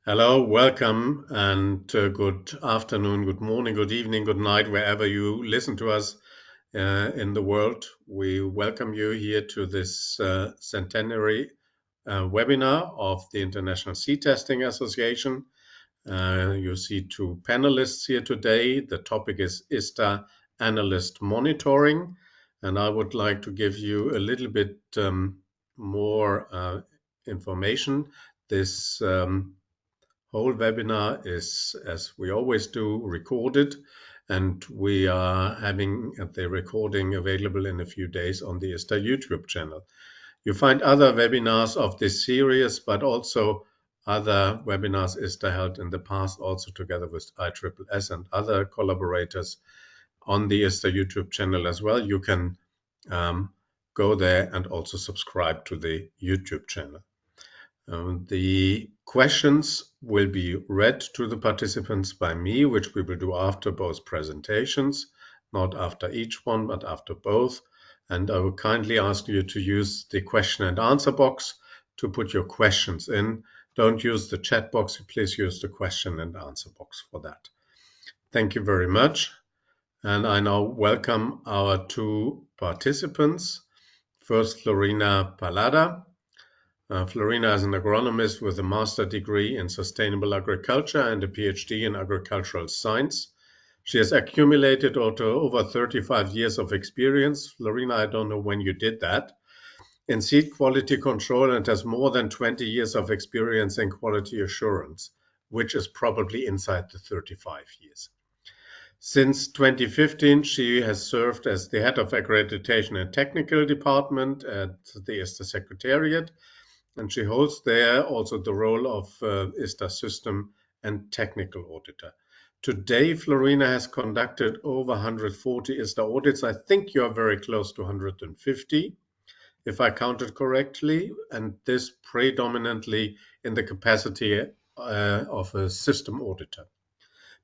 Hello, welcome, and good afternoon, good morning, good evening, good night, wherever you listen to us in the world. We welcome you here to this centenary webinar of the International Sea Testing Association. You see two panelists here today. The topic is ISTA Analyst Monitoring, and I would like to give you a little bit more information. This whole webinar is, as we always do, recorded, and we are having the recording available in a few days on the ISTA YouTube channel. You find other webinars of this series, but also other webinars ISTA held in the past, also together with ISSS and other collaborators on the ISTA YouTube channel as well. You can go there and also subscribe to the YouTube channel. The questions will be read to the participants by me, which we will do after both presentations, not after each one, but after both. And I will kindly ask you to use the question and answer box to put your questions in. Don't use the chat box, please use the question and answer box for that. Thank you very much. And I now welcome our two participants. First, Florina Palada. Florina is an agronomist with a master's degree in sustainable agriculture and a PhD in agricultural science. She has accumulated over 35 years of experience. Florina, I don't know when you did that, in seed quality control, and has more than 20 years of experience in quality assurance, which is probably inside the 35 years. Since 2015, she has served as the head of accreditation and technical department at the ISTA Secretariat, and she holds there also the role of ISTA system and technical auditor. Today, Florina has conducted over 140 ISTA audits. I think you are very close to 150, if I counted correctly, and this predominantly in the capacity of a system auditor.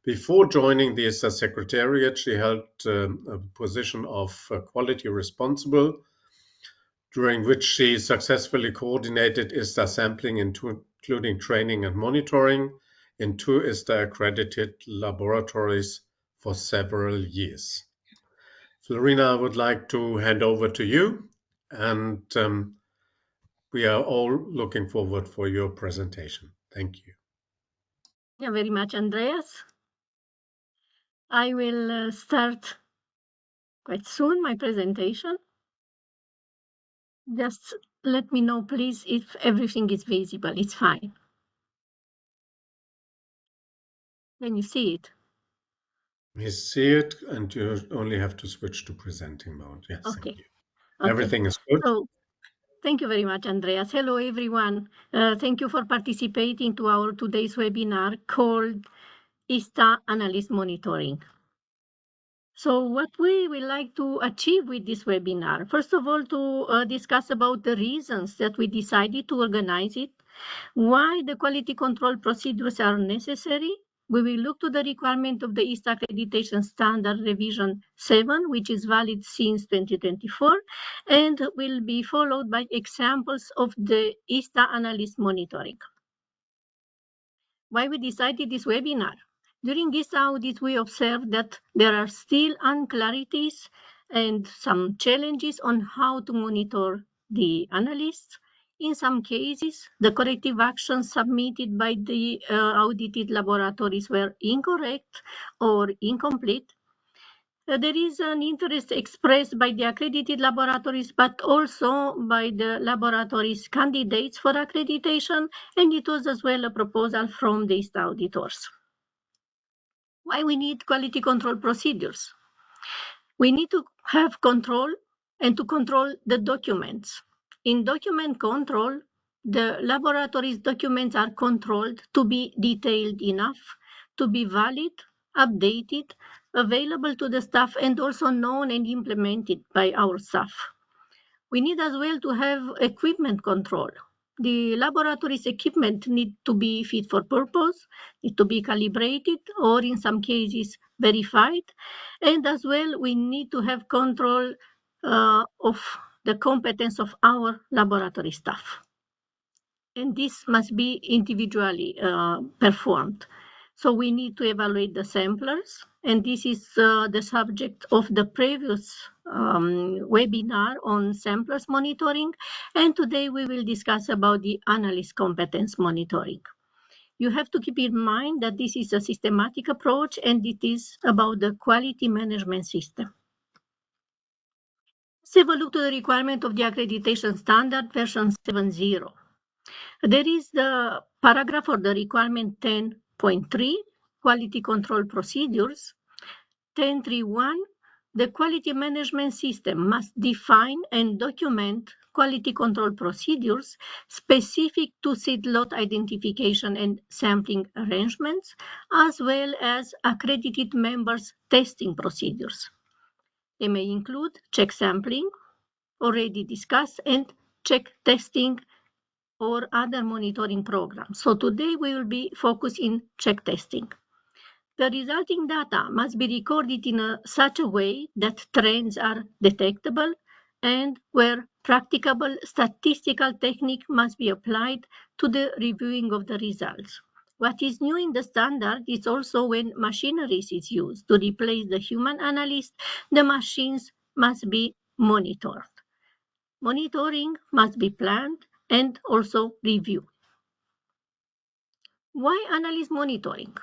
Before joining the ISTA Secretariat, she held a position of quality responsible, during which she successfully coordinated ISTA sampling, including training and monitoring, in two ISTA accredited laboratories for several years. Florina, I would like to hand over to you, and we are all looking forward for your presentation. Thank you. Thank you very much, Andreas. I will start quite soon my presentation. Just let me know, please, if everything is visible. It's fine. Can you see it? We see it, and you only have to switch to presenting mode. Yes, Okay. thank you. Okay. Everything is good? So, thank you very much, Andreas. Hello, everyone. Thank you for participating to our today's webinar called ISTA Analyst Monitoring. So what we would like to achieve with this webinar, first of all, to discuss about the reasons that we decided to organize it, why the quality control procedures are necessary. We will look to the requirement of the ISTA Accreditation Standard Revision 7, which is valid since 2024, and will be followed by examples of the ISTA Analyst Monitoring. Why we decided this webinar? During this audit, we observed that there are still unclarities and some challenges on how to monitor the analysts. In some cases, the corrective actions submitted by the audited laboratories were incorrect or incomplete. There is an interest expressed by the accredited laboratories, but also by the laboratories candidates for accreditation, and it was as well a proposal from the ISTA auditors. Why we need quality control procedures? We need to have control and to control the documents. In document control, the laboratory's documents are controlled to be detailed enough, to be valid, updated, available to the staff, and also known and implemented by our staff. We need as well to have equipment control. The laboratory's equipment need to be fit for purpose, need to be calibrated, or in some cases verified. And as well, we need to have control of the competence of our laboratory staff. and this must be individually performed. So we need to evaluate the samplers, and this is the subject of the previous webinar on samplers monitoring, and today we will discuss about the analyst competence monitoring. You have to keep in mind that this is a systematic approach and it is about the quality management system. Let's have a look to the requirement of the accreditation standard version 7.0. There is the paragraph or the requirement 10.3, quality control procedures. 10.3.1, the quality management system must define and document quality control procedures specific to seed lot identification and sampling arrangements, as well as accredited members' testing procedures. They may include check sampling, already discussed, and check testing or other monitoring programs. So today we will be focused in check testing. The resulting data must be recorded in such a way that trends are detectable and where practicable statistical technique must be applied to the reviewing of the results. What is new in the standard is also when machinery is used to replace the human analyst, the machines must be monitored. Monitoring must be planned and also reviewed. Why analyst monitoring?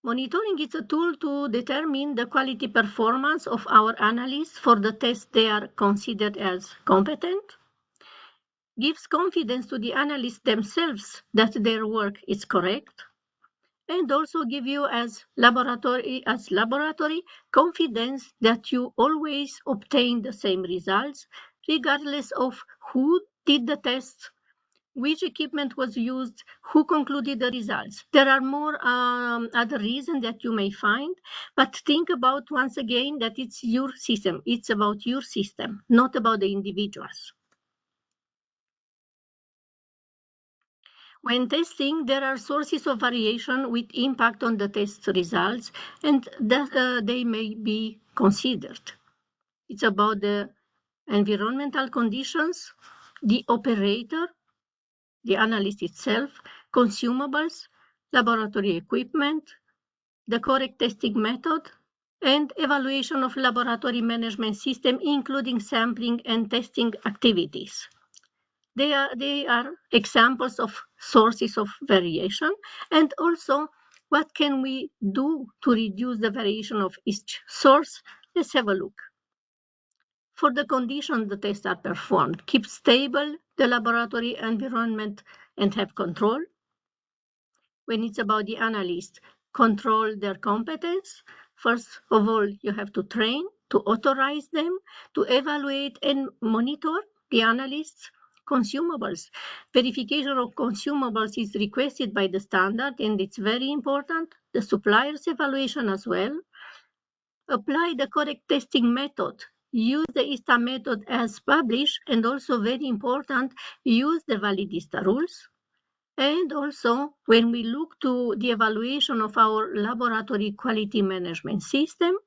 Monitoring is a tool to determine the quality performance of our analysts for the tests they are considered as competent, gives confidence to the analysts themselves that their work is correct, and also give you as laboratory confidence that you always obtain the same results regardless of who did the tests, which equipment was used, who concluded the results. There are more other reasons that you may find, but think about once again that it's your system. It's about your system, not about the individuals. When testing, there are sources of variation with impact on the test results, and that they may be considered. It's about the environmental conditions, the operator, the analyst itself, consumables, laboratory equipment, the correct testing method, and evaluation of laboratory management system, including sampling and testing activities. They are examples of sources of variation, and also what can we do to reduce the variation of each source? Let's have a look. For the conditions the tests are performed, keep stable the laboratory environment and have control. When it's about the analyst, control their competence. First of all, you have to train, to authorize them, to evaluate and monitor the analysts. Consumables. Verification of consumables is requested by the standard, and it's very important. The supplier's evaluation as well. Apply the correct testing method. Use the ISTA method as published, and also very important, use the valid ISTA rules. And also, when we look to the evaluation of our laboratory quality management system,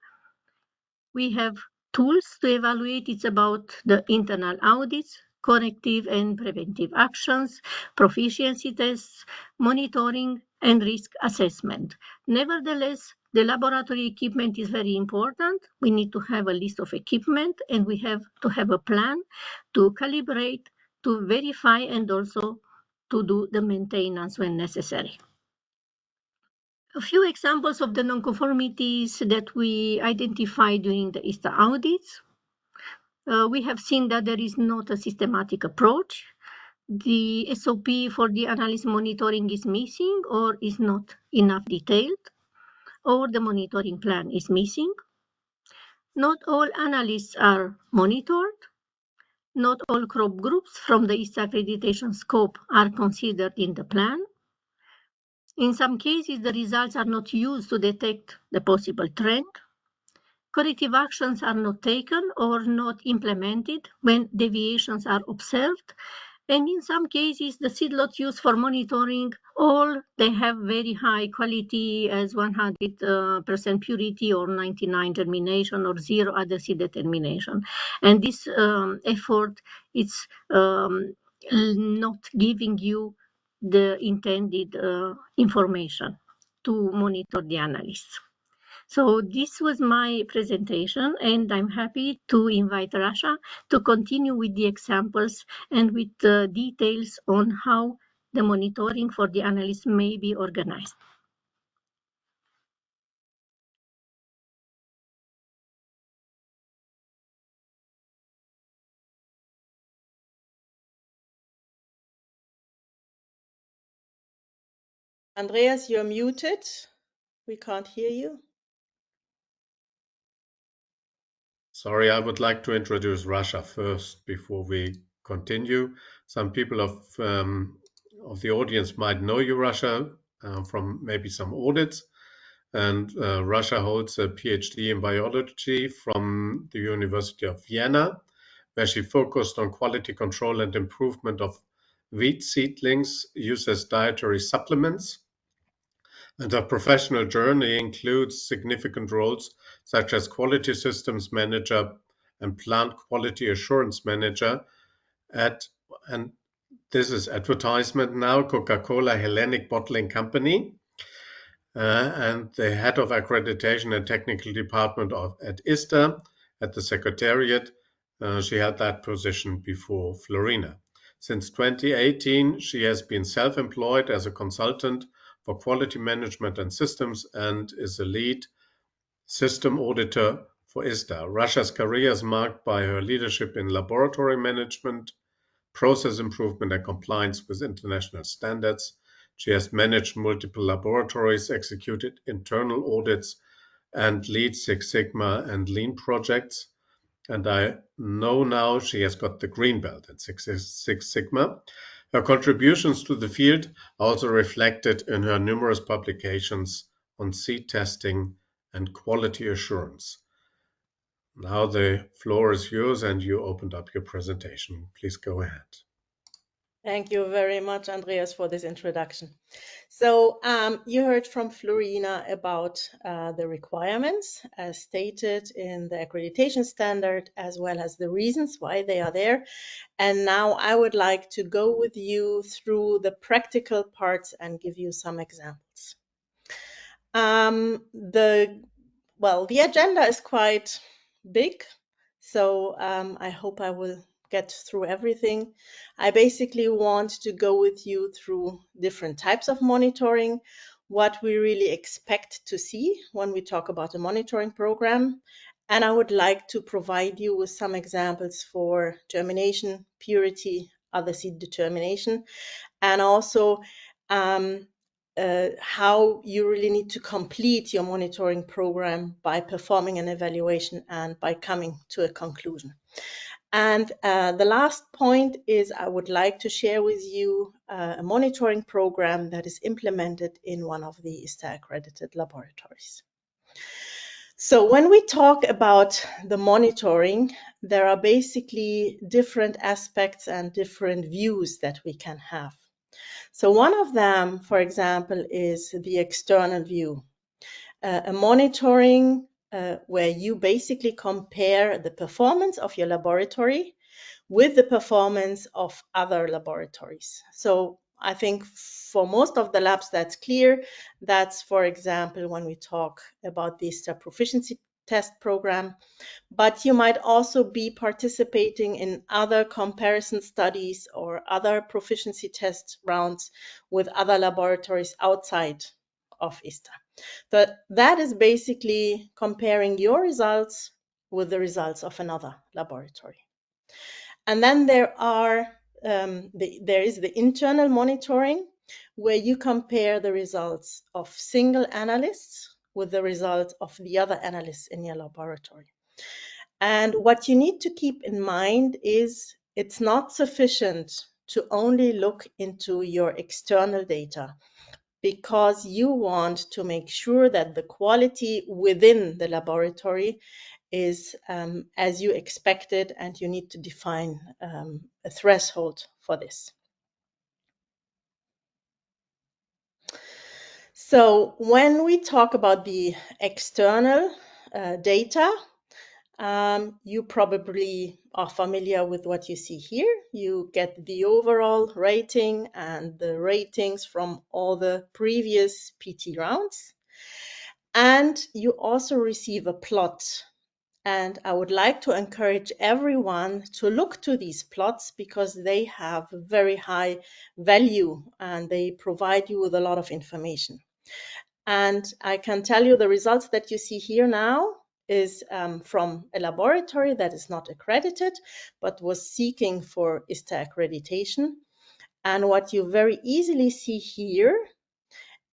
we have tools to evaluate. It's about the internal audits, corrective and preventive actions, proficiency tests, monitoring, and risk assessment. Nevertheless, the laboratory equipment is very important. We need to have a list of equipment, and we have to have a plan to calibrate, to verify, and also to do the maintenance when necessary. A few examples of the nonconformities that we identified during the ISTA audits. We have seen that there is not a systematic approach. The SOP for the analyst monitoring is missing or is not enough detailed, or the monitoring plan is missing. Not all analysts are monitored. Not all crop groups from the ISTA accreditation scope are considered in the plan. In some cases, the results are not used to detect the possible trend. Corrective actions are not taken or not implemented when deviations are observed. And in some cases, the seed lot used for monitoring, all they have very high quality as 100% purity or 99 germination or 0 other seed determination. And this effort is not giving you the intended information to monitor the analysts. So this was my presentation, and I'm happy to invite Rasha to continue with the examples and with the details on how the monitoring for the analysts may be organized. Andreas, you're muted. We can't hear you. Sorry, I would like to introduce Rasha first before we continue. Some people of the audience might know you, Rasha, from maybe some audits. And Rasha holds a PhD in biology from the University of Vienna, where she focused on quality control and improvement of wheat seedlings used as dietary supplements. And her professional journey includes significant roles such as quality systems manager and plant quality assurance manager at, and this is advertisement now, Coca-Cola Hellenic Bottling Company, and the head of accreditation and technical department at ISTA at the Secretariat. She had that position before Florina. Since 2018, she has been self-employed as a consultant for quality management and systems and is a lead system auditor for ISTA. Rasha's career is marked by her leadership in laboratory management, process improvement, and compliance with international standards. She has managed multiple laboratories, executed internal audits, and leads Six Sigma and Lean projects. And I know now she has got the green belt at Six Sigma. Her contributions to the field are also reflected in her numerous publications on seed testing and quality assurance. Now the floor is yours, and you opened up your presentation. Please go ahead. Thank you very much, Andreas, for this introduction. So you heard from Florina about the requirements as stated in the accreditation standard, as well as the reasons why they are there. And now I would like to go with you through the practical parts and give you some examples. The agenda is quite big, so I hope I will get through everything. I basically want to go with you through different types of monitoring, what we really expect to see when we talk about a monitoring program. And I would like to provide you with some examples for germination, purity, other seed determination, and also how you really need to complete your monitoring program by performing an evaluation and by coming to a conclusion. And the last point is I would like to share with you a monitoring program that is implemented in one of the ISTA accredited laboratories. So when we talk about the monitoring, there are basically different aspects and different views that we can have. So one of them, for example, is the external view, a monitoring where you basically compare the performance of your laboratory with the performance of other laboratories. So I think for most of the labs that's clear. That's, for example, when we talk about the ISTA proficiency test program, but you might also be participating in other comparison studies or other proficiency test rounds with other laboratories outside of ISTA. But that is basically comparing your results with the results of another laboratory. And then there is the internal monitoring, where you compare the results of single analysts with the results of the other analysts in your laboratory. And what you need to keep in mind is it's not sufficient to only look into your external data, because you want to make sure that the quality within the laboratory is as you expected, and you need to define a threshold for this. So when we talk about the external data, You probably are familiar with what you see here. You get the overall rating and the ratings from all the previous PT rounds. And you also receive a plot. And I would like to encourage everyone to look to these plots because they have very high value and they provide you with a lot of information. And I can tell you the results that you see here now is from a laboratory that is not accredited, but was seeking for ISTA accreditation. And what you very easily see here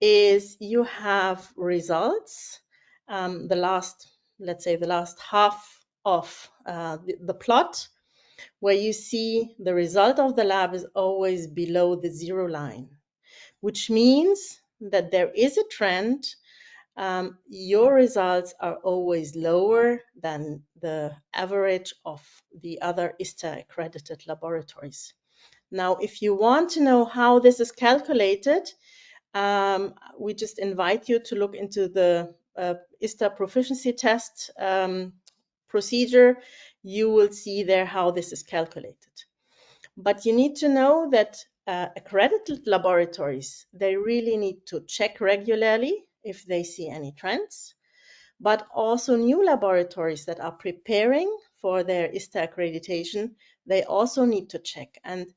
is you have results, let's say the last half of the plot, where you see the result of the lab is always below the 0 line, which means that there is a trend. Your results are always lower than the average of the other ISTA accredited laboratories. Now, if you want to know how this is calculated, we just invite you to look into the ISTA proficiency test procedure. You will see there how this is calculated. But you need to know that accredited laboratories, they really need to check regularly if they see any trends, but also new laboratories that are preparing for their ISTA accreditation, they also need to check, and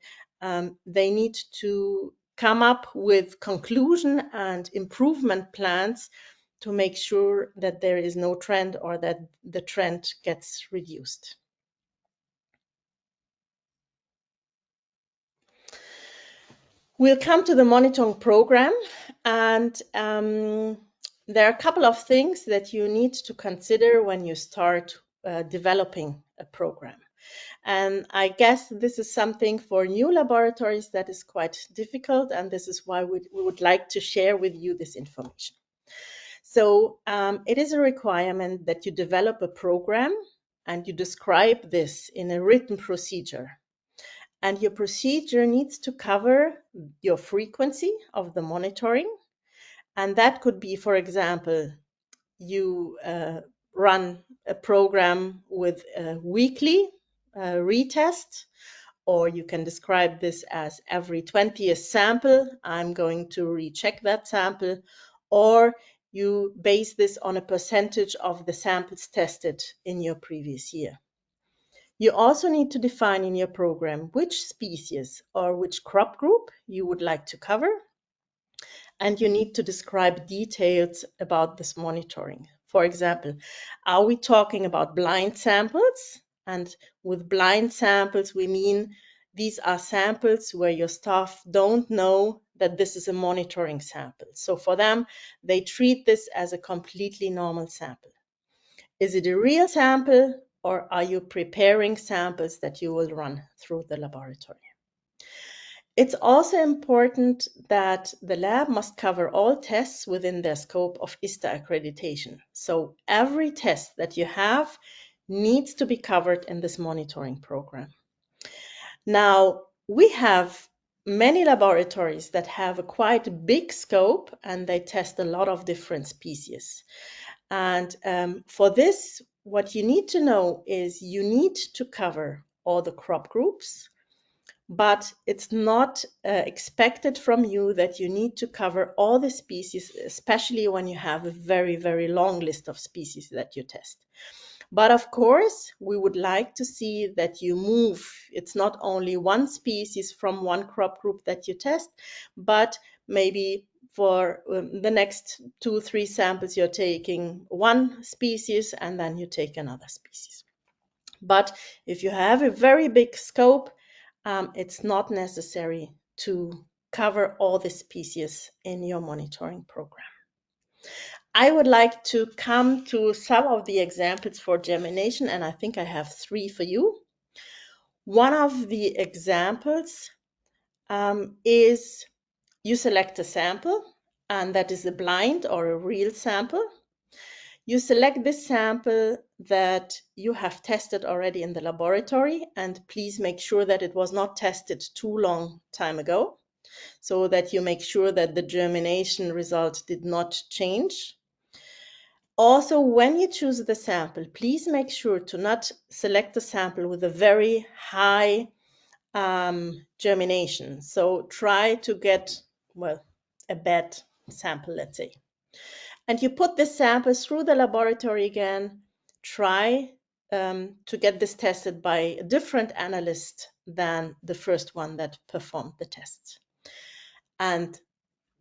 they need to come up with conclusion and improvement plans to make sure that there is no trend or that the trend gets reduced. We'll come to the monitoring program, and there are a couple of things that you need to consider when you start developing a program. And I guess this is something for new laboratories that is quite difficult, and this is why we would like to share with you this information. So it is a requirement that you develop a program and you describe this in a written procedure. And your procedure needs to cover your frequency of the monitoring. And that could be, for example, you run a program with a weekly retest, or you can describe this as every 20th sample, I'm going to recheck that sample, or you base this on a percentage of the samples tested in your previous year. You also need to define in your program which species or which crop group you would like to cover. And you need to describe details about this monitoring. For example, are we talking about blind samples? And with blind samples, we mean these are samples where your staff don't know that this is a monitoring sample. So for them, they treat this as a completely normal sample. Is it a real sample, or are you preparing samples that you will run through the laboratory? It's also important that the lab must cover all tests within their scope of ISTA accreditation. So every test that you have needs to be covered in this monitoring program. Now, we have many laboratories that have a quite big scope and they test a lot of different species. And for this, what you need to know is you need to cover all the crop groups, but it's not expected from you that you need to cover all the species, especially when you have a very, very long list of species that you test. But of course, we would like to see that you move. It's not only one species from one crop group that you test, but maybe for the next 2-3 samples, you're taking one species and then you take another species. But if you have a very big scope, it's not necessary to cover all the species in your monitoring program. I would like to come to some of the examples for germination, and I think I have 3 for you. One of the examples is you select a sample, and that is a blind or a real sample. You select this sample that you have tested already in the laboratory, and please make sure that it was not tested too long time ago, so that you make sure that the germination result did not change. Also, when you choose the sample, please make sure to not select a sample with a very high germination. So try to get, well, a bad sample, let's say. And you put the sample through the laboratory again. Try to get this tested by a different analyst than the first one that performed the test. And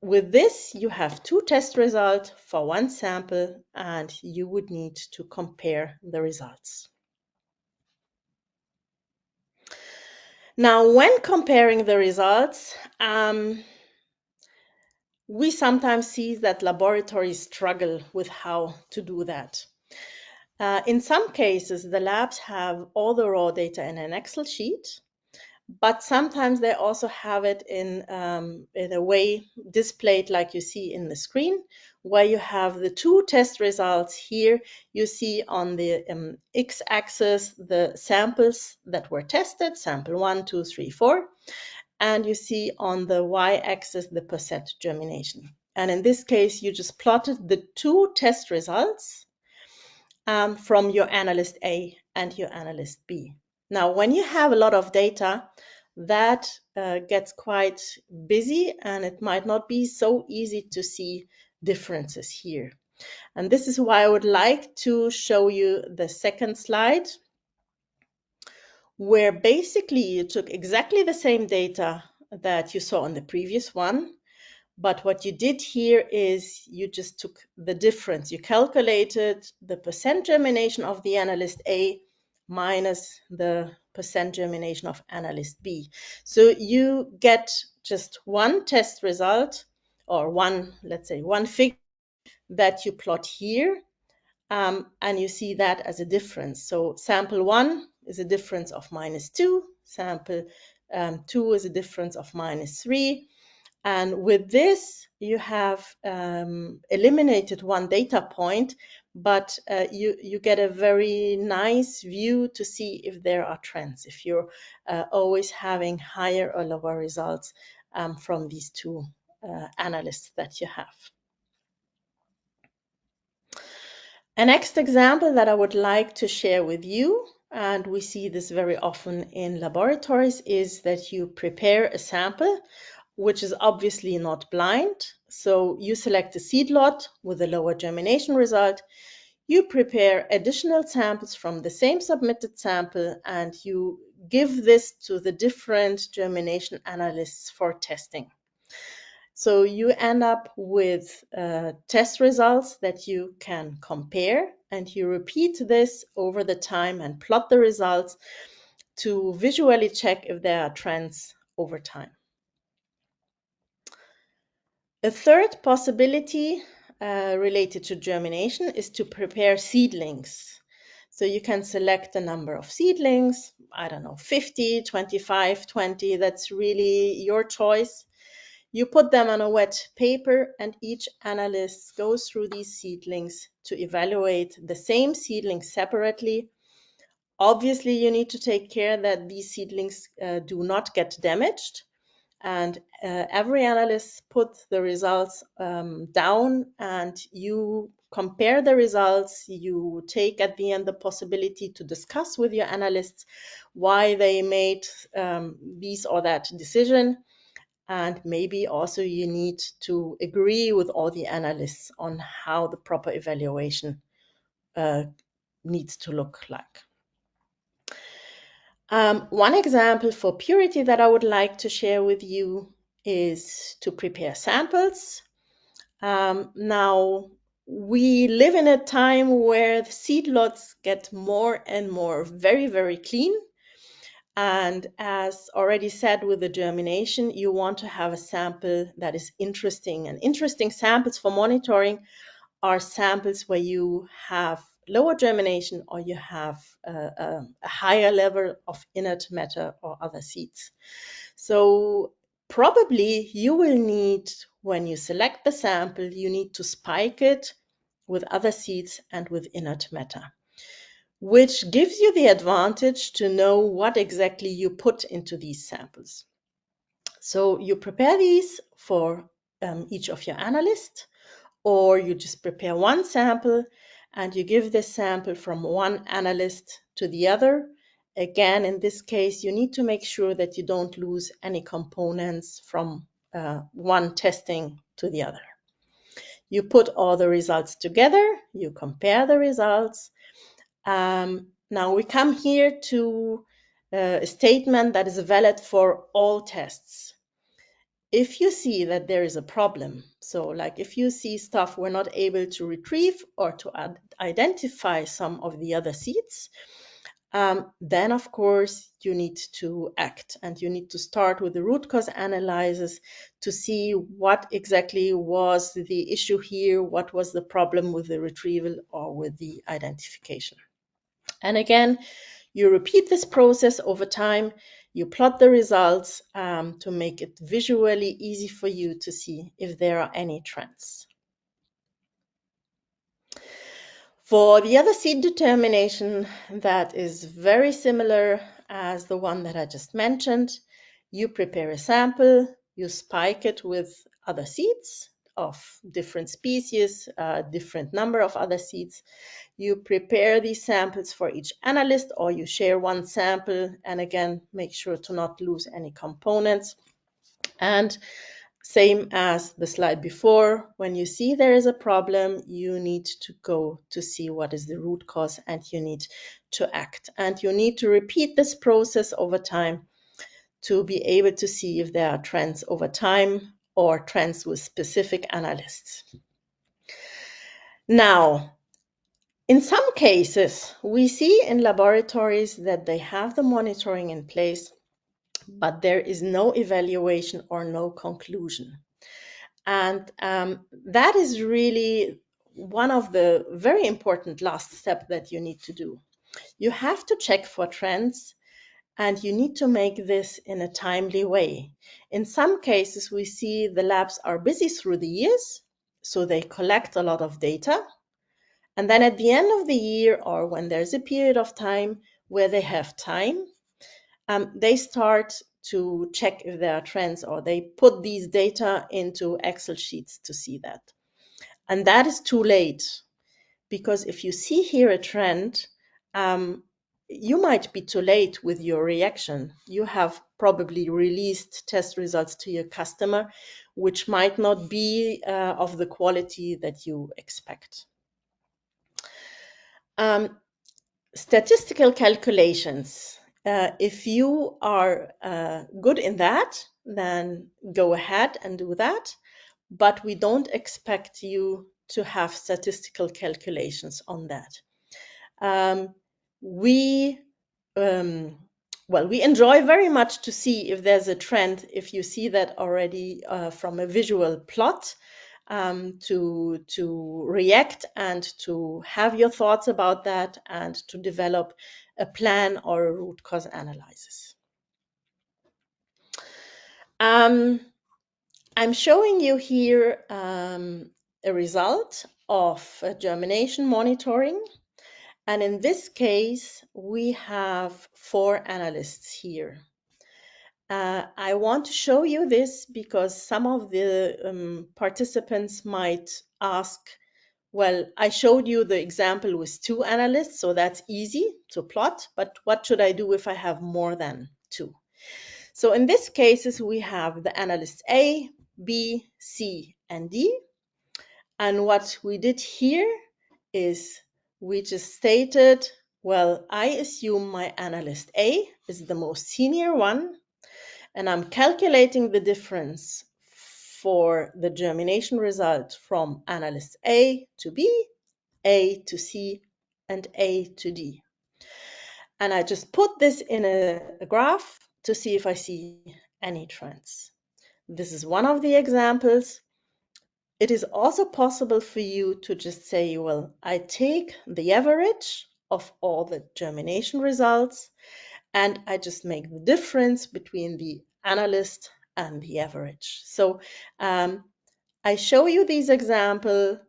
with this, you have two test results for one sample, and you would need to compare the results. Now, when comparing the results, we sometimes see that laboratories struggle with how to do that. In some cases, the labs have all the raw data in an Excel sheet, but sometimes they also have it in a way displayed like you see in the screen, where you have the two test results here. You see on the x-axis the samples that were tested, sample 1, 2, 3, 4, and you see on the y-axis the percent germination. And in this case, you just plotted the two test results from your analyst A and your analyst B. Now, when you have a lot of data, that gets quite busy, and it might not be so easy to see differences here. And this is why I would like to show you the second slide, where basically you took exactly the same data that you saw on the previous one, but what you did here is you just took the difference. You calculated the percent germination of the analyst A minus the percent germination of analyst B. So you get just one test result, or one, let's say, one figure that you plot here, and you see that as a difference. So sample 1 is a difference of -2, sample 2 is a difference of -3. And with this, you have eliminated one data point, but you get a very nice view to see if there are trends, if you're always having higher or lower results from these two analysts that you have. A next example that I would like to share with you, and we see this very often in laboratories, is that you prepare a sample which is obviously not blind. So you select a seed lot with a lower germination result. You prepare additional samples from the same submitted sample, and you give this to the different germination analysts for testing. So you end up with test results that you can compare, and you repeat this over the time and plot the results to visually check if there are trends over time. A third possibility related to germination is to prepare seedlings. So you can select a number of seedlings, I don't know, 50, 25, 20, that's really your choice. You put them on a wet paper, and each analyst goes through these seedlings to evaluate the same seedlings separately. Obviously, you need to take care that these seedlings do not get damaged. And every analyst puts the results down, and you compare the results. You take at the end the possibility to discuss with your analysts why they made this or that decision. And maybe also you need to agree with all the analysts on how the proper evaluation needs to look like. One example for purity that I would like to share with you is to prepare samples. Now, we live in a time where the seed lots get more and more very, very clean. And as already said with the germination, you want to have a sample that is interesting. And interesting samples for monitoring are samples where you have lower germination, or you have a higher level of inert matter or other seeds. So probably you will need, when you select the sample, you need to spike it with other seeds and with inert matter, which gives you the advantage to know what exactly you put into these samples. So you prepare these for each of your analysts, or you just prepare one sample and you give this sample from one analyst to the other. Again, in this case, you need to make sure that you don't lose any components from one testing to the other. You put all the results together, you compare the results. Now we come here to a statement that is valid for all tests. If you see that there is a problem, so like if you see stuff we're not able to retrieve or to identify some of the other seeds, then of course you need to act and you need to start with the root cause analysis to see what exactly was the issue here, what was the problem with the retrieval or with the identification. And again, you repeat this process over time. You plot the results to make it visually easy for you to see if there are any trends. For the other seed determination, that is very similar as the one that I just mentioned. You prepare a sample, you spike it with other seeds of different species, different number of other seeds. You prepare these samples for each analyst, or you share one sample, and again, make sure to not lose any components. And same as the slide before, when you see there is a problem, you need to go to see what is the root cause and you need to act. And you need to repeat this process over time to be able to see if there are trends over time or trends with specific analysts. Now, in some cases, we see in laboratories that they have the monitoring in place, but there is no evaluation or no conclusion. And that is really one of the very important last steps that you need to do. You have to check for trends and you need to make this in a timely way. In some cases, we see the labs are busy through the years, so they collect a lot of data. And then at the end of the year, or when there's a period of time where they have time, they start to check if there are trends, or they put these data into Excel sheets to see that. And that is too late, because if you see here a trend, you might be too late with your reaction. You have probably released test results to your customer, which might not be of the quality that you expect. Statistical calculations. If you are good in that, then go ahead and do that. But we don't expect you to have statistical calculations on that. We enjoy very much to see if there's a trend, if you see that already from a visual plot, to react and to have your thoughts about that and to develop a plan or a root cause analysis. I'm showing you here a result of germination monitoring. And in this case, we have 4 analysts here. I want to show you this because some of the participants might ask, well, I showed you the example with 2 analysts, so that's easy to plot, but what should I do if I have more than 2? So in this case, we have the analysts A, B, C, and D. And what we did here is we just stated, well, I assume my analyst A is the most senior one, and I'm calculating the difference for the germination result from analyst A to B, A to C, and A to D. And I just put this in a graph to see if I see any trends. This is one of the examples. It is also possible for you to just say, well, I take the average of all the germination results and I just make the difference between the analyst and the average. So I show you these examples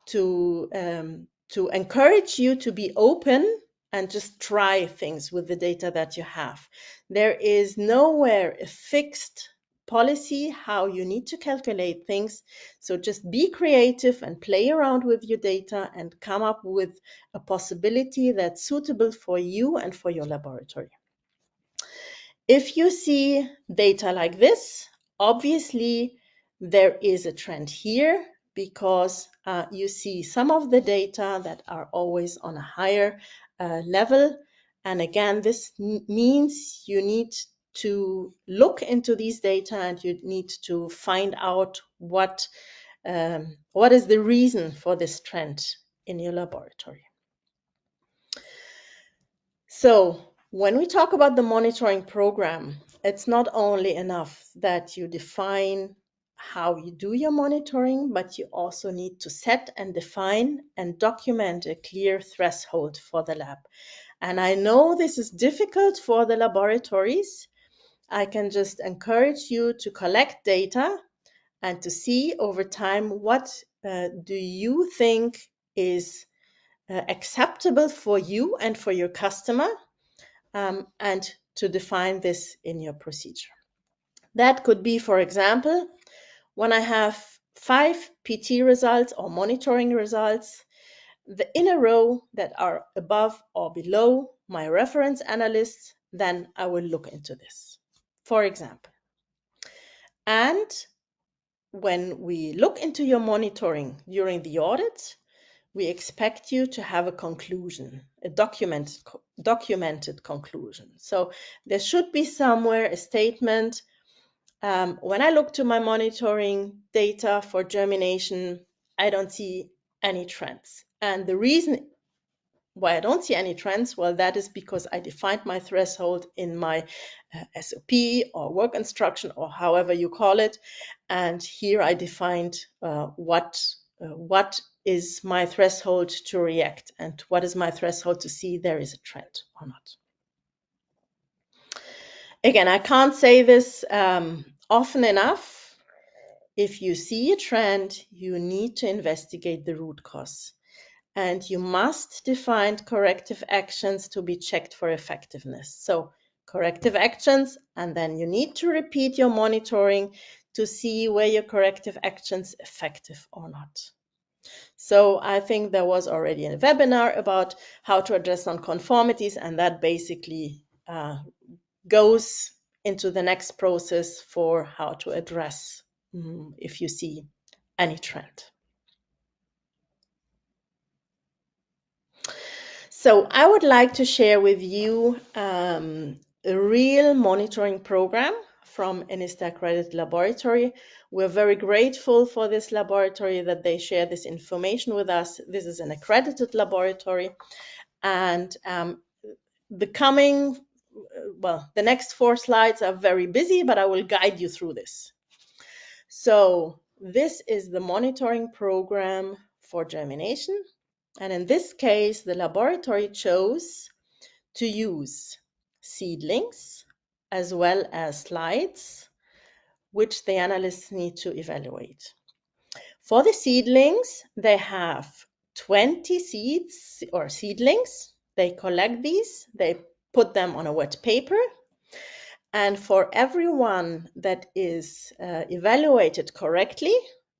to encourage you to be open and just try things with the data that you have. There is nowhere a fixed policy how you need to calculate things. So just be creative and play around with your data and come up with a possibility that's suitable for you and for your laboratory. If you see data like this, obviously there is a trend here because you see some of the data that are always on a higher level. And again, this means you need to look into these data and you need to find out what is the reason for this trend in your laboratory. So when we talk about the monitoring program, it's not only enough that you define how you do your monitoring, but you also need to set and define and document a clear threshold for the lab. And I know this is difficult for the laboratories. I can just encourage you to collect data and to see over time what do you think is acceptable for you and for your customer, and to define this in your procedure. That could be, for example, when I have 5 PT results or monitoring results, in a row that are above or below my reference analysts, then I will look into this, for example. And when we look into your monitoring during the audit, we expect you to have a conclusion, a documented conclusion. So there should be somewhere a statement. When I look to my monitoring data for germination, I don't see any trends. And the reason why I don't see any trends, well, that is because I defined my threshold in my SOP or work instruction or however you call it. And here I defined what is my threshold to react and what is my threshold to see there is a trend or not. Again, I can't say this often enough. If you see a trend, you need to investigate the root cause. And you must define corrective actions to be checked for effectiveness. So corrective actions, and then you need to repeat your monitoring to see where your corrective actions effective or not. So I think there was already a webinar about how to address non-conformities, and that basically goes into the next process for how to address if you see any trend. So I would like to share with you a real monitoring program from an ISTA accredited laboratory. We're very grateful for this laboratory that they share this information with us. This is an accredited laboratory, and the next 4 slides are very busy, but I will guide you through this. So this is the monitoring program for germination. And in this case, the laboratory chose to use seedlings as well as slides, which the analysts need to evaluate. For the seedlings, they have 20 seeds or seedlings. They collect these, they put them on a wet paper. And for everyone that is evaluated correctly,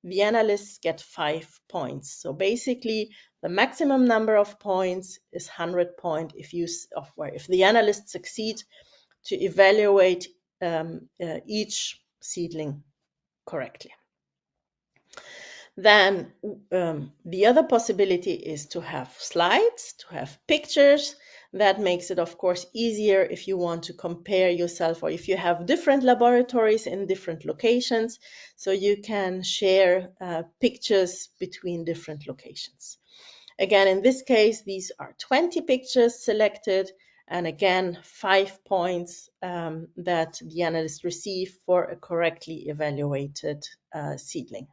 the analysts get 5 points. So basically, the maximum number of points is 100 points if the analysts succeed to evaluate each seedling correctly. Then the other possibility is to have slides, to have pictures. That makes it, of course, easier if you want to compare yourself or if you have different laboratories in different locations, so you can share pictures between different locations. Again, in this case, these are 20 pictures selected, and again, 5 points that the analyst receive for a correctly evaluated seedling.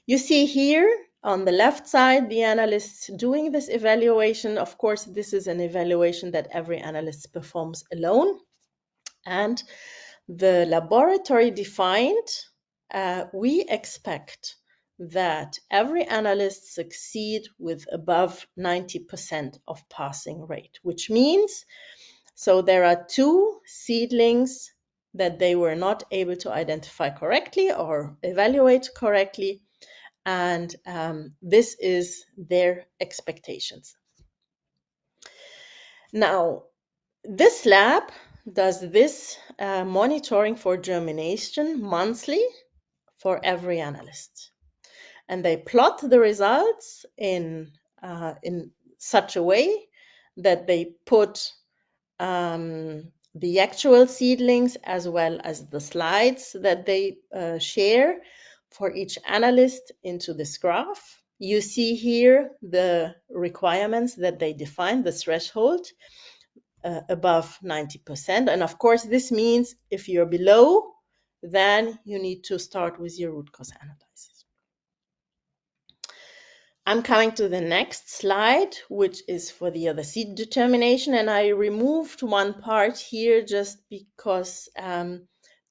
You see here on the left side, the analysts doing this evaluation. Of course, this is an evaluation that every analyst performs alone. And the laboratory defined, we expect that every analyst succeed with above 90% of passing rate, which means, so there are 2 seedlings that they were not able to identify correctly or evaluate correctly, and this is their expectations. Now, this lab does this monitoring for germination monthly for every analyst. And they plot the results in such a way that they put the actual seedlings as well as the slides that they share for each analyst into this graph. You see here the requirements that they define, the threshold above 90%. And of course, this means if you're below, then you need to start with your root cause analysis. I'm coming to the next slide, which is for the other seed determination. And I removed one part here just because to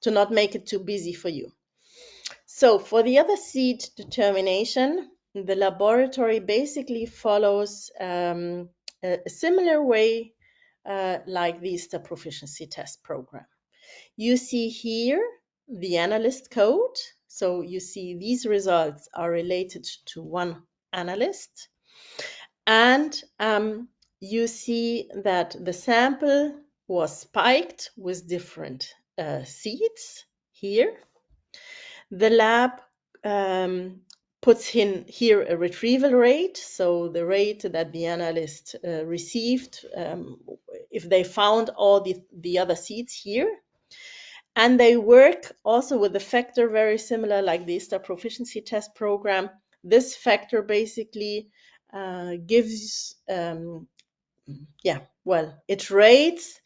not make it too busy for you. So for the other seed determination, the laboratory basically follows a similar way like the ISTA proficiency test program. You see here the analyst code. So you see these results are related to one analyst. And you see that the sample was spiked with different seeds here. The lab puts in here a retrieval rate, so the rate that the analyst received if they found all the other seeds here. And they work also with a factor very similar like the ISTA proficiency test program. This factor basically gives, it rates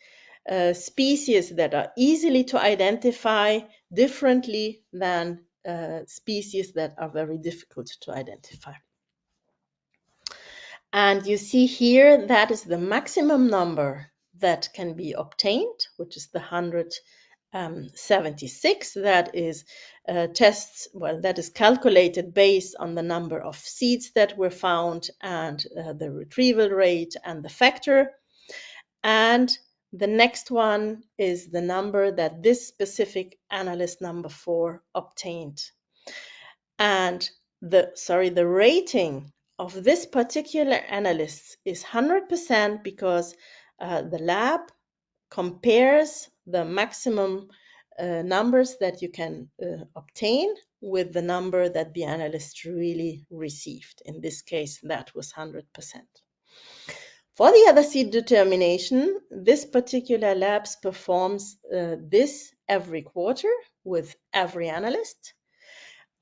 species that are easily to identify differently than species that are very difficult to identify. And you see here that is the maximum number that can be obtained, which is the 176. That is that is calculated based on the number of seeds that were found and the retrieval rate and the factor. And the next one is the number that this specific analyst number 4 obtained. And the rating of this particular analyst is 100% because the lab compares the maximum numbers that you can obtain with the number that the analyst really received. In this case, that was 100%. For the other seed determination, this particular lab performs this every quarter with every analyst.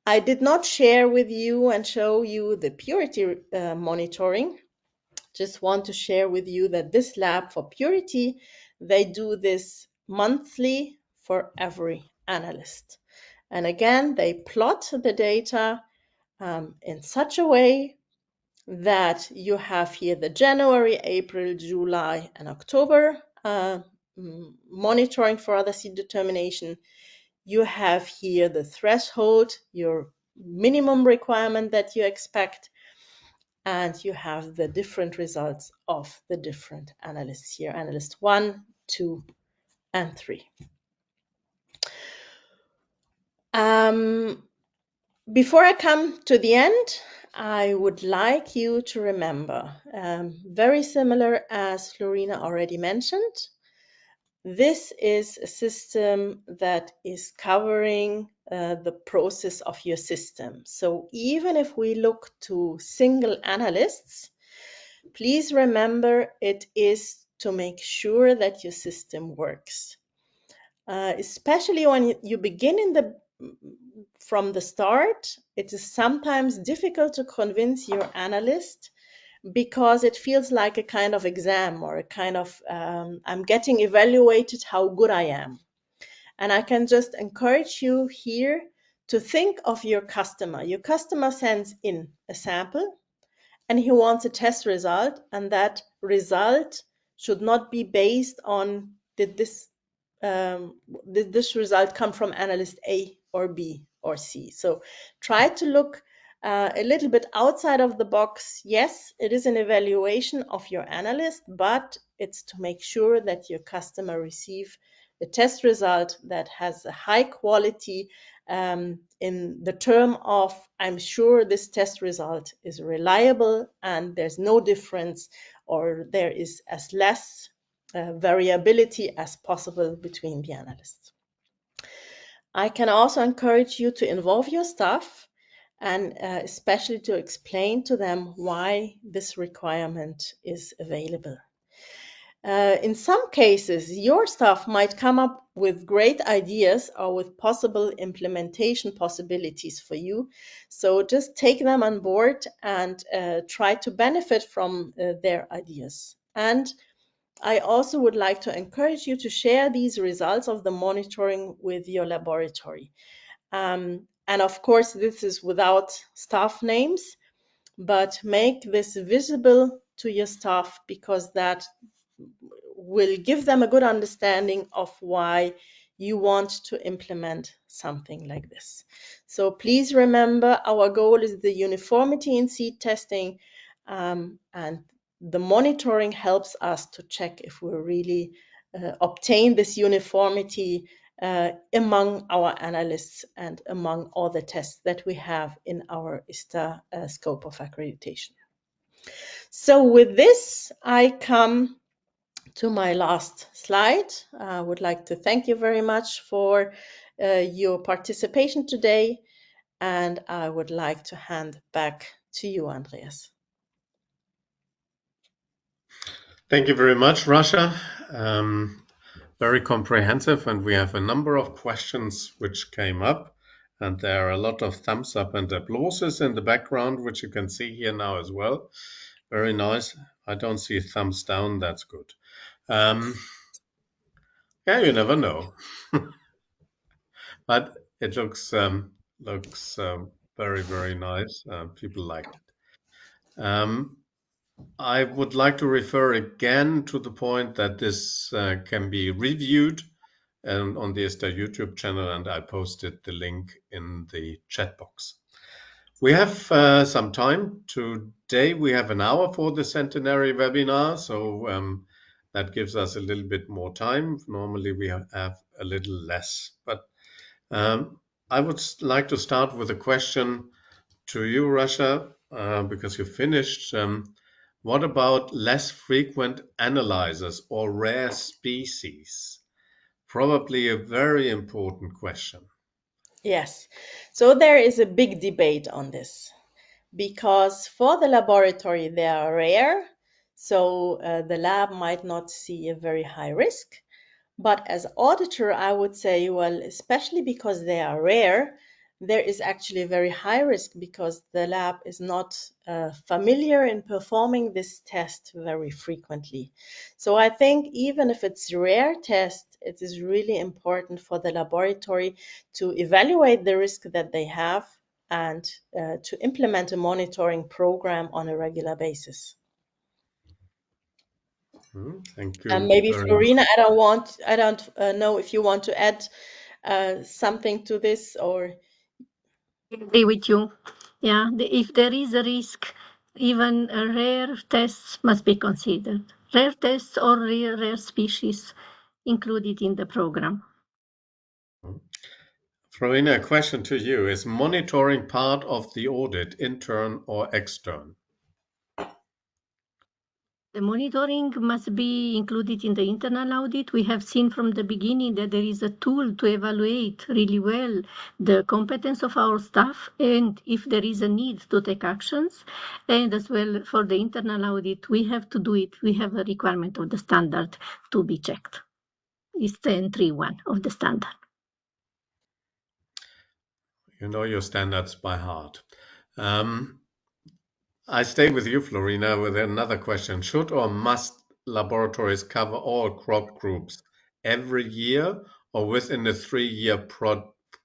I did not share with you and show you the purity monitoring. Just want to share with you that this lab for purity, they do this monthly for every analyst. And again, they plot the data in such a way that you have here the January, April, July, and October monitoring for other seed determination. You have here the threshold, your minimum requirement that you expect, and you have the different results of the different analysts here, analyst 1, 2, and 3. Before I come to the end, I would like you to remember, very similar as Florina already mentioned, this is a system that is covering the process of your system. So even if we look to single analysts, please remember it is to make sure that your system works. Especially when you begin from the start, it is sometimes difficult to convince your analyst because it feels like a kind of exam or a kind of I'm getting evaluated how good I am. And I can just encourage you here to think of your customer. Your customer sends in a sample and he wants a test result, and that result should not be based on did this result come from analyst A or B or C. So try to look a little bit outside of the box. Yes, it is an evaluation of your analyst, but it's to make sure that your customer receive a test result that has a high quality in the term of, I'm sure this test result is reliable and there's no difference, or there is as less variability as possible between the analysts. I can also encourage you to involve your staff and especially to explain to them why this requirement is available. In some cases, your staff might come up with great ideas or with possible implementation possibilities for you. So just take them on board and try to benefit from their ideas. And I also would like to encourage you to share these results of the monitoring with your laboratory. And of course, this is without staff names, but make this visible to your staff, because that will give them a good understanding of why you want to implement something like this. So please remember, our goal is the uniformity in seed testing, and the monitoring helps us to check if we really obtain this uniformity among our analysts and among all the tests that we have in our ISTA scope of accreditation. So with this, I come to my last slide. I would like to thank you very much for your participation today, and I would like to hand back to you, Andreas. Thank you very much, Rasha. Very comprehensive, and we have a number of questions which came up, and there are a lot of thumbs up and applauses in the background, which you can see here now as well. Very nice. I don't see thumbs down. That's good. Yeah, you never know. But it looks very, very nice. People like it. I would like to refer again to the point that this can be reviewed on the ISTA YouTube channel, and I posted the link in the chat box. We have some time. Today we have an hour for the centenary webinar, so that gives us a little bit more time. Normally we have a little less, but I would like to start with a question to you, Rasha, because you finished. What about less frequent analyzers or rare species? Probably a very important question. Yes, so there is a big debate on this, because for the laboratory they are rare, so the lab might not see a very high risk. But as auditor, I would say, well, especially because they are rare, there is actually a very high risk, because the lab is not familiar in performing this test very frequently. So I think even if it's a rare test, it is really important for the laboratory to evaluate the risk that they have and to implement a monitoring program on a regular basis. Thank you. And maybe Florina, I don't know if you want to add something to this, or. I agree with you. Yeah, if there is a risk, even rare tests must be considered. Rare tests or rare species included in the program. Florina, a question to you. Is monitoring part of the audit, intern or extern? The monitoring must be included in the internal audit. We have seen from the beginning that there is a tool to evaluate really well the competence of our staff, and if there is a need to take actions. And as well for the internal audit, we have to do it. We have a requirement of the standard to be checked. It's the entry one of the standard. You know your standards by heart. I stay with you, Florina, with another question. Should or must laboratories cover all crop groups every year or within a 3-year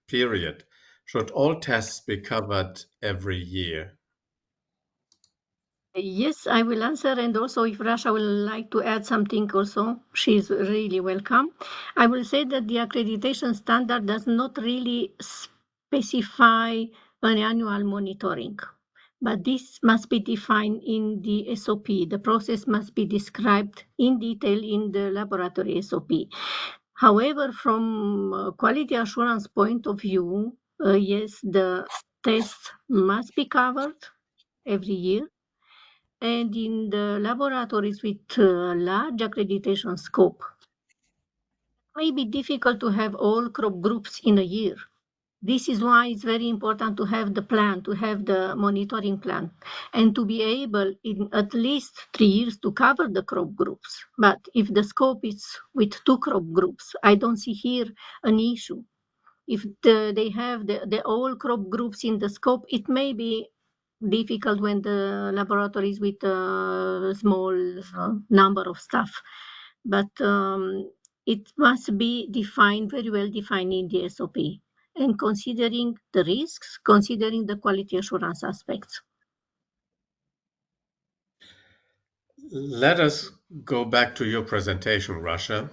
period? Should all tests be covered every year? Yes, I will answer, and also if Rasha would like to add something also, she's really welcome. I will say that the accreditation standard does not really specify an annual monitoring, but this must be defined in the SOP. The process must be described in detail in the laboratory SOP. However, from a quality assurance point of view, yes, the tests must be covered every year. And in the laboratories with large accreditation scope, it may be difficult to have all crop groups in a year. This is why it's very important to have the plan, to have the monitoring plan, and to be able in at least 3 years to cover the crop groups. But if the scope is with 2 crop groups, I don't see here an issue. If they have the all crop groups in the scope, it may be difficult when the laboratories with a small number of staff. But it must be defined, very well defined in the SOP, and considering the risks, considering the quality assurance aspects. Let us go back to your presentation, Russia.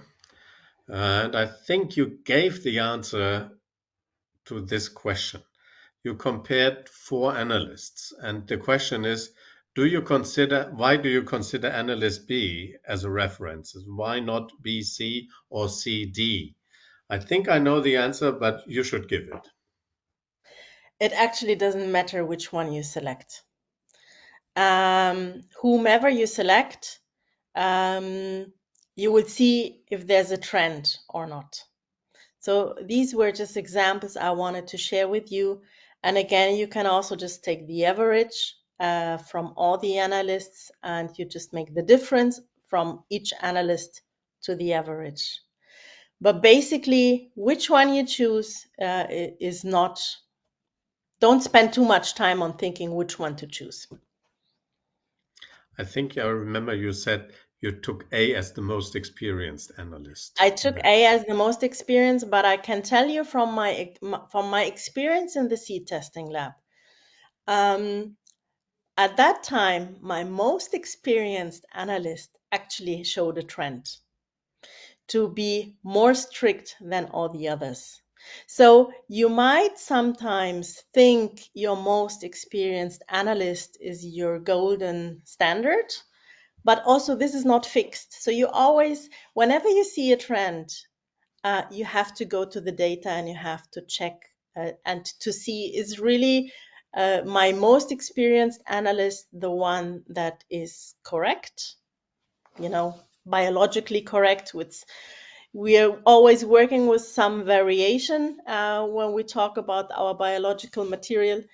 And I think you gave the answer to this question. You compared 4 analysts, and the question is, why do you consider analyst B as a reference? Why not B, C, or C, D? I think I know the answer, but you should give it. It actually doesn't matter which one you select. Whomever you select, you will see if there's a trend or not. So these were just examples I wanted to share with you. And again, you can also just take the average from all the analysts, and you just make the difference from each analyst to the average. But basically, which one you choose is not, don't spend too much time on thinking which one to choose. I think I remember you said you took A as the most experienced analyst. I took A as the most experienced, but I can tell you from my experience in the seed testing lab, at that time, my most experienced analyst actually showed a trend to be more strict than all the others. So you might sometimes think your most experienced analyst is your golden standard, but also this is not fixed. So you always, whenever you see a trend, you have to go to the data and you have to check and to see is really my most experienced analyst the one that is correct, biologically correct. We are always working with some variation when we talk about our biological material,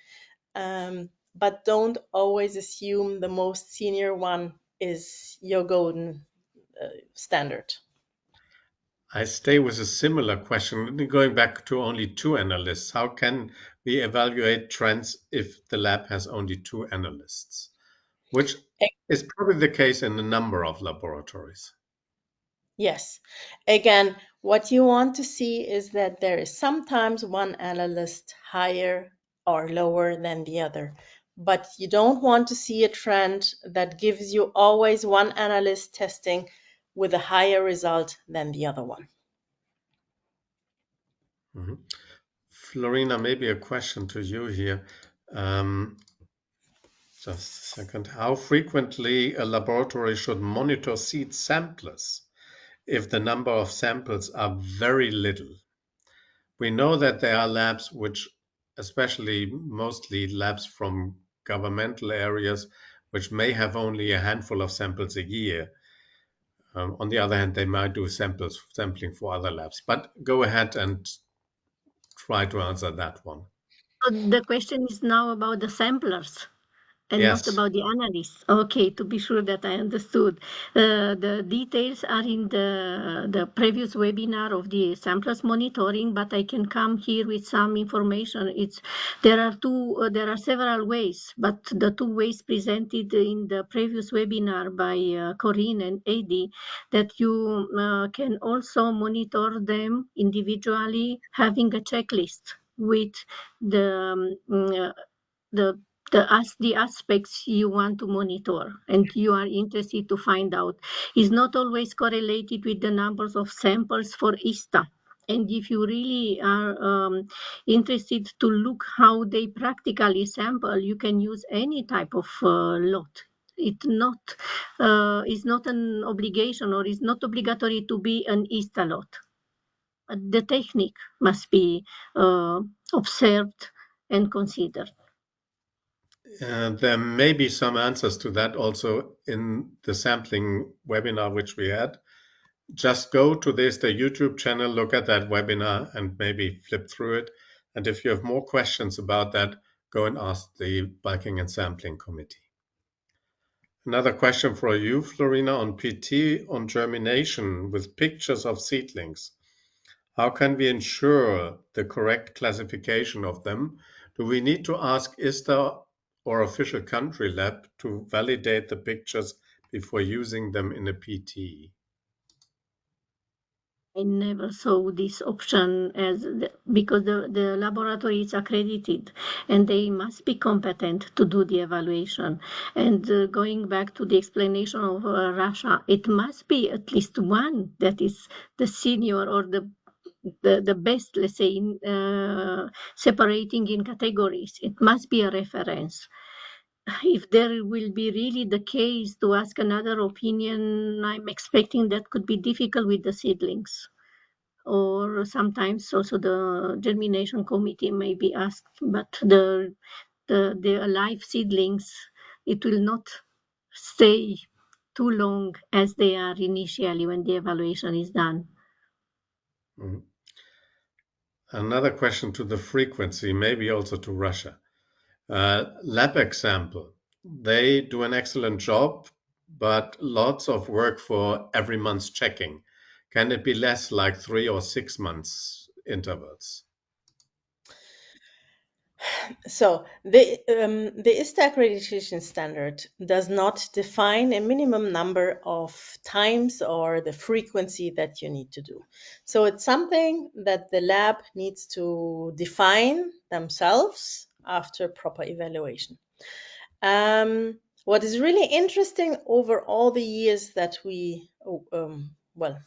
but don't always assume the most senior one is your golden standard. I stay with a similar question, going back to only 2 analysts. How can we evaluate trends if the lab has only 2 analysts? Which is probably the case in a number of laboratories. Yes. Again, what you want to see is that there is sometimes one analyst higher or lower than the other, but you don't want to see a trend that gives you always one analyst testing with a higher result than the other one. Mm-hmm. Florina, maybe a question to you here. Just a second. How frequently a laboratory should monitor seed samplers if the number of samples are very little? We know that there are labs which, especially mostly labs from governmental areas, which may have only a handful of samples a year. On the other hand, they might do sampling for other labs. But go ahead and try to answer that one. So the question is now about the samplers and not Yes. about the analysts. Okay, to be sure that I understood. The details are in the previous webinar of the samplers monitoring, but I can come here with some information. There are several ways, but the 2 ways presented in the previous webinar by Corinne and Adi, that you can also monitor them individually, having a checklist with the aspects you want to monitor and you are interested to find out is not always correlated with the numbers of samples for ISTA. And if you really are interested to look how they practically sample, you can use any type of lot. It's not an obligation or it's not obligatory to be an ISTA lot. the technique must be observed and considered. There may be some answers to that also in the sampling webinar which we had. Just go to the YouTube channel, look at that webinar, and maybe flip through it. And if you have more questions about that, go and ask the Bulking and Sampling Committee. Another question for you, Florina, on PT on germination with pictures of seedlings. How can we ensure the correct classification of them? Do we need to ask ISTA or official country lab to validate the pictures before using them in a PT? I never saw this option because the laboratory is accredited and they must be competent to do the evaluation. And going back to the explanation of Russia, it must be at least one that is the senior or the best, let's say, in, separating in categories. It must be a reference. If there will be really the case to ask another opinion, I'm expecting that could be difficult with the seedlings. Or sometimes also the germination committee may be asked, but the alive seedlings, it will not stay too long as they are initially when the evaluation is done. Mm. Another question to the frequency, maybe also to Russia. Lab example, they do an excellent job, but lots of work for every month's checking. Can it be less, like 3 or 6 months intervals? So the ISTA Accreditation Standard does not define a minimum number of times or the frequency that you need to do. So it's something that the lab needs to define themselves after proper evaluation. What is really interesting over all the years that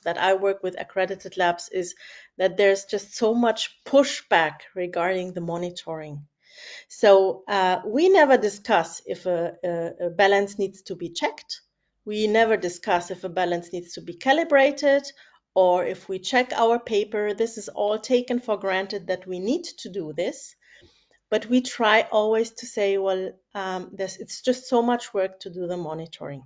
that I work with accredited labs is that there's just so much pushback regarding the monitoring. So we never discuss if a balance needs to be checked. We never discuss if a balance needs to be calibrated, or if we check our paper. This is all taken for granted that we need to do this. But we try always to say, well, it's just so much work to do the monitoring.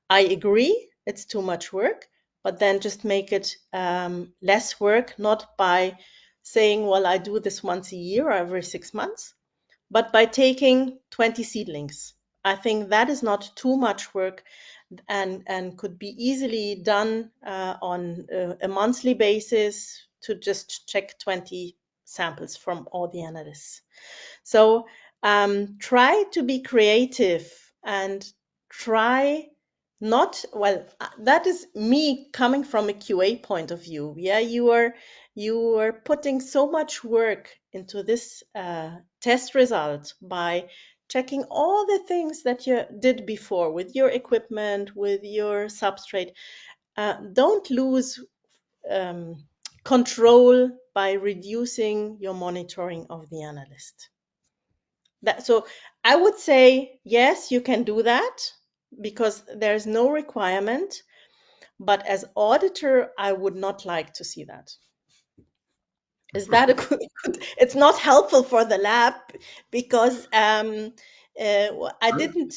I agree, it's too much work, but then just make it less work, not by saying, well, I do this once a year or every 6 months, but by taking 20 seedlings. I think that is not too much work and could be easily done on a monthly basis to just check 20 samples from all the analysts. So try to be creative and try not, well, that is me coming from a QA point of view. Yeah, you are putting so much work into this test result by checking all the things that you did before with your equipment, with your substrate. Don't lose control by reducing your monitoring of the analyst. So I would say, yes, you can do that because there's no requirement. But as auditor, I would not like to see that. Is that a good? It's not helpful for the lab because I didn't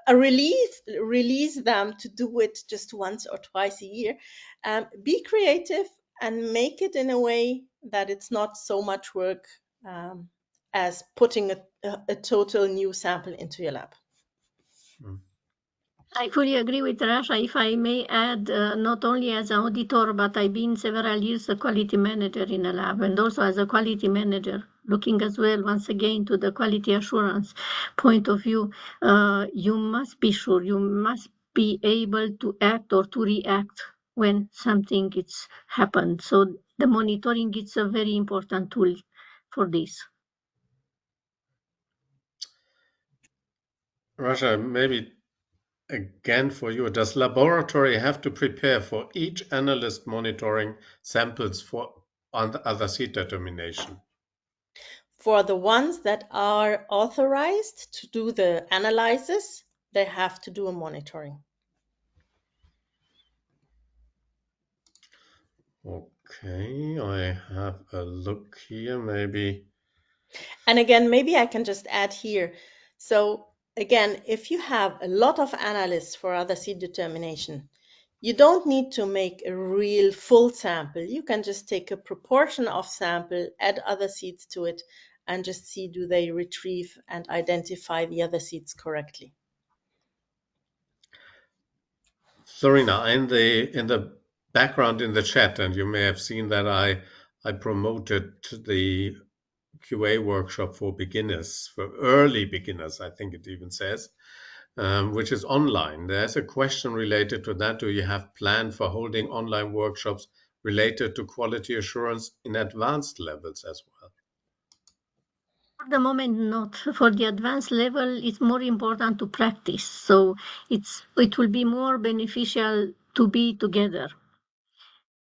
release them to do it just once or twice a year. Be creative and make it in a way that it's not so much work as putting a total new sample into your lab. I fully agree with Rasha. If I may add, not only as an auditor, but I've been several years a quality manager in a lab, and also as a quality manager, looking as well, once again, to the quality assurance point of view. You must be sure, you must be able to act or to react when something it's happened. So the monitoring is a very important tool for this. Rasha, maybe again for you, does laboratory have to prepare for each analyst monitoring samples for other seed determination? For the ones that are authorized to do the analysis, they have to do a monitoring. Okay, I have a look here, maybe. And again, maybe I can just add here. So again, if you have a lot of analysts for other seed determination, you don't need to make a real full sample. You can just take a proportion of sample, add other seeds to it, and just see do they retrieve and identify the other seeds correctly. Florina, in the background in the chat, and you may have seen that I promoted the QA workshop for beginners, for early beginners, I think it even says, which is online. There's a question related to that. Do you have planned for holding online workshops related to quality assurance in advanced levels as well? For the moment, not. For the advanced level, it's more important to practice. So it will be more beneficial to be together.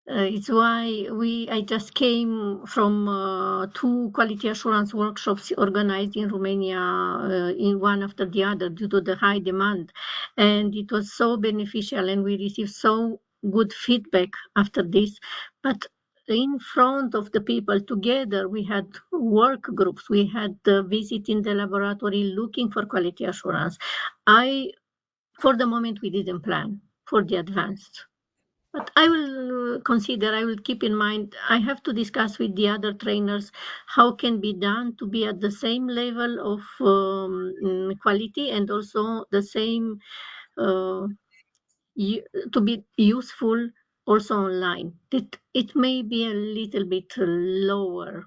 It's why I just came from 2 quality assurance workshops organized in Romania, in one after the other, due to the high demand. And it was so beneficial, and we received so good feedback after this. But in front of the people together, we had work groups, we had visit in the laboratory looking for quality assurance. For the moment, we didn't plan for the advanced. But I will keep in mind, I have to discuss with the other trainers how can be done to be at the same level of quality, and also the same uh, to be useful also online. It may be a little bit lower,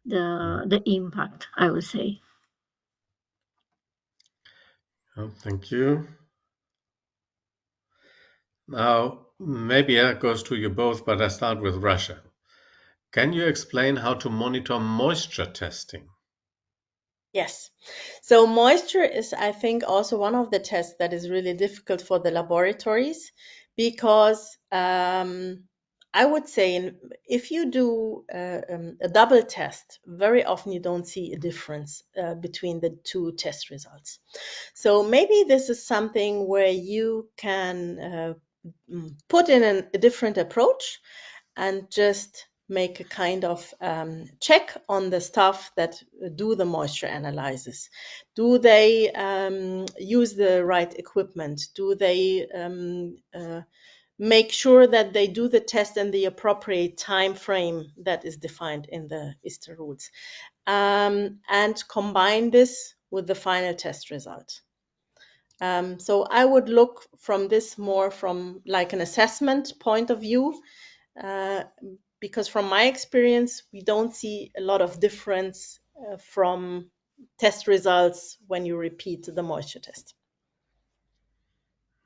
the impact, I would say. Oh, thank you. Now, maybe that goes to you both, but I start with Russia. Can you explain how to monitor moisture testing? Yes. So moisture is, I think, also one of the tests that is really difficult for the laboratories because I would say if you do a double test, very often you don't see a difference between the 2 test results. So maybe this is something where you can put in a different approach and just make a kind of check on the staff that do the moisture analysis. Do they use the right equipment? Do they make sure that they do the test in the appropriate time frame that is defined in the ISTA rules? And combine this with the final test result. So I would look from this more from like an assessment point of view, because from my experience, we don't see a lot of difference from test results when you repeat the moisture test.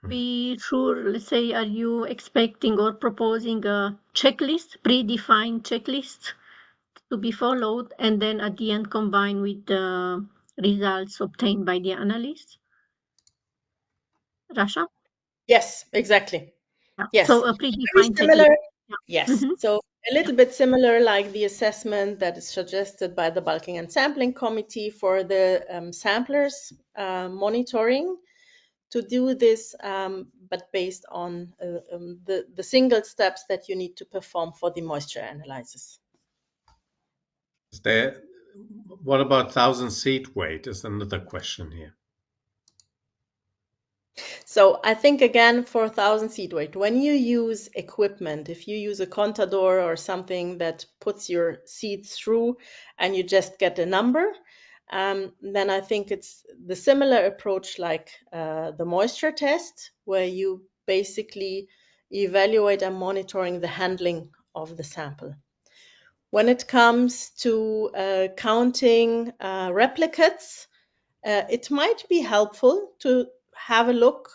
Be sure, let's say, are you expecting or proposing a checklist, predefined checklist to be followed, and then at the end combine with the results obtained by the analyst? Rasha? Yes, exactly. Yeah. Yes. So a Very predefined checklist. similar. Yeah. Yes. Mhm. So a little bit similar like the assessment that is suggested by the bulking and sampling committee for the samplers monitoring, to do this, but based on the single steps that you need to perform for the moisture analysis. What about 1,000 seed weight is another question here. So I think again for 1,000 seed weight, when you use equipment, if you use a contador or something that puts your seeds through and you just get a number, then I think it's the similar approach like the moisture test, where you basically evaluate and monitoring the handling of the sample. When it comes to counting replicates, it might be helpful to have a look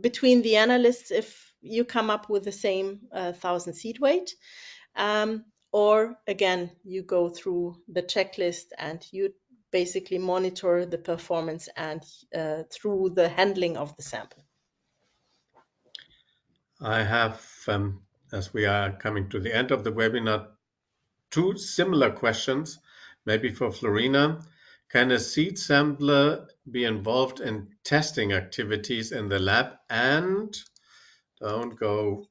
between the analysts if you come up with the same 1,000 seed weight. Or again, you go through the checklist and you basically monitor the performance and through the handling of the sample. I have, as we are coming to the end of the webinar, 2 similar questions, maybe for Florina. Can a seed sampler be involved in testing activities in the lab? And don't go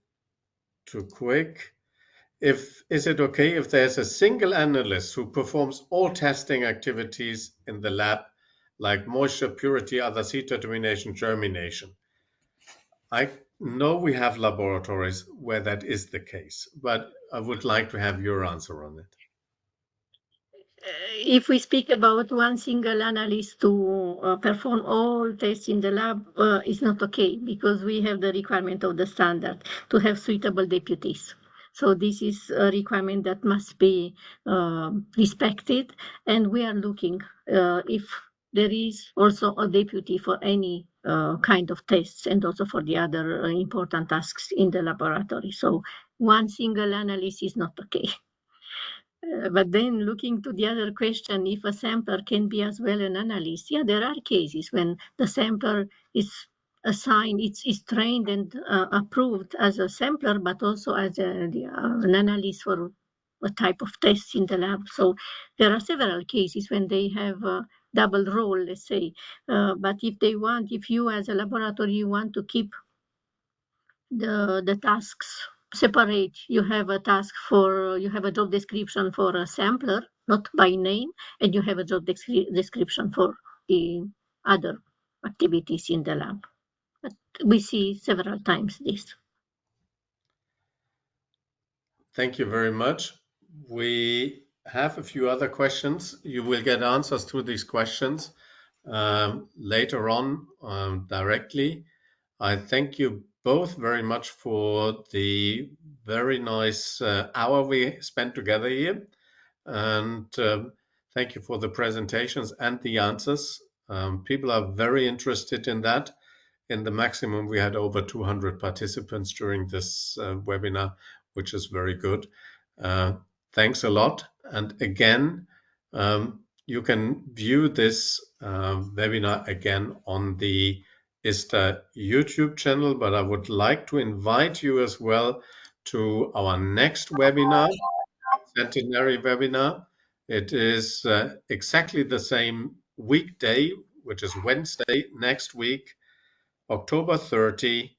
too quick. Is it okay if there's a single analyst who performs all testing activities in the lab, like moisture, purity, other seed determination, germination? I know we have laboratories where that is the case, but I would like to have your answer on it. If we speak about one single analyst to perform all tests in the lab, it's not okay because we have the requirement of the standard to have suitable deputies. So this is a requirement that must be respected, and we are looking if there is also a deputy for any kind of tests and also for the other important tasks in the laboratory. So one single analyst is not okay. But then looking to the other question, if a sampler can be as well an analyst, yeah, there are cases when the sampler is assigned, it's trained and approved as a sampler, but also as an analyst for a type of test in the lab. So there are several cases when they have a double role, let's say. But if you as a laboratory, you want to keep the tasks separate. You have a job description for a sampler, not by name, and you have a job description for the other activities in the lab. But we see several times this. Thank you very much. We have a few other questions. You will get answers to these questions later on directly. I thank you both very much for the very nice hour we spent together here. And thank you for the presentations and the answers. People are very interested in that. In the maximum, we had over 200 participants during this webinar, which is very good. Thanks a lot. And again, you can view this webinar again on the ISTA YouTube channel, but I would like to invite you as well to our next webinar, Centenary webinar. It is exactly the same weekday, which is Wednesday next week, October 30,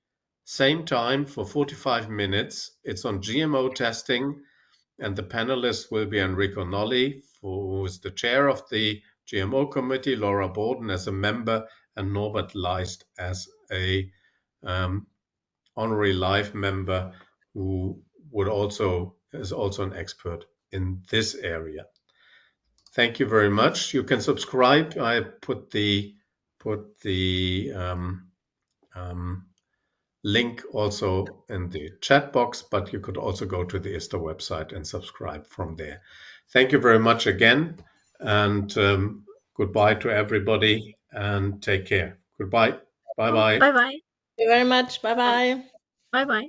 same time for 45 minutes. It's on GMO testing, and the panelists will be Enrico Nolli, who is the chair of the GMO committee, Laura Borden as a member, and Norbert Leist as a honorary life member who is also an expert in this area. Thank you very much. You can subscribe. I put the link also in the chat box, but you could also go to the ISTA website and subscribe from there. Thank you very much again, and goodbye to everybody, and take care. Goodbye. Bye-bye. Bye-bye. Thank you very much. Bye-bye. Bye-bye.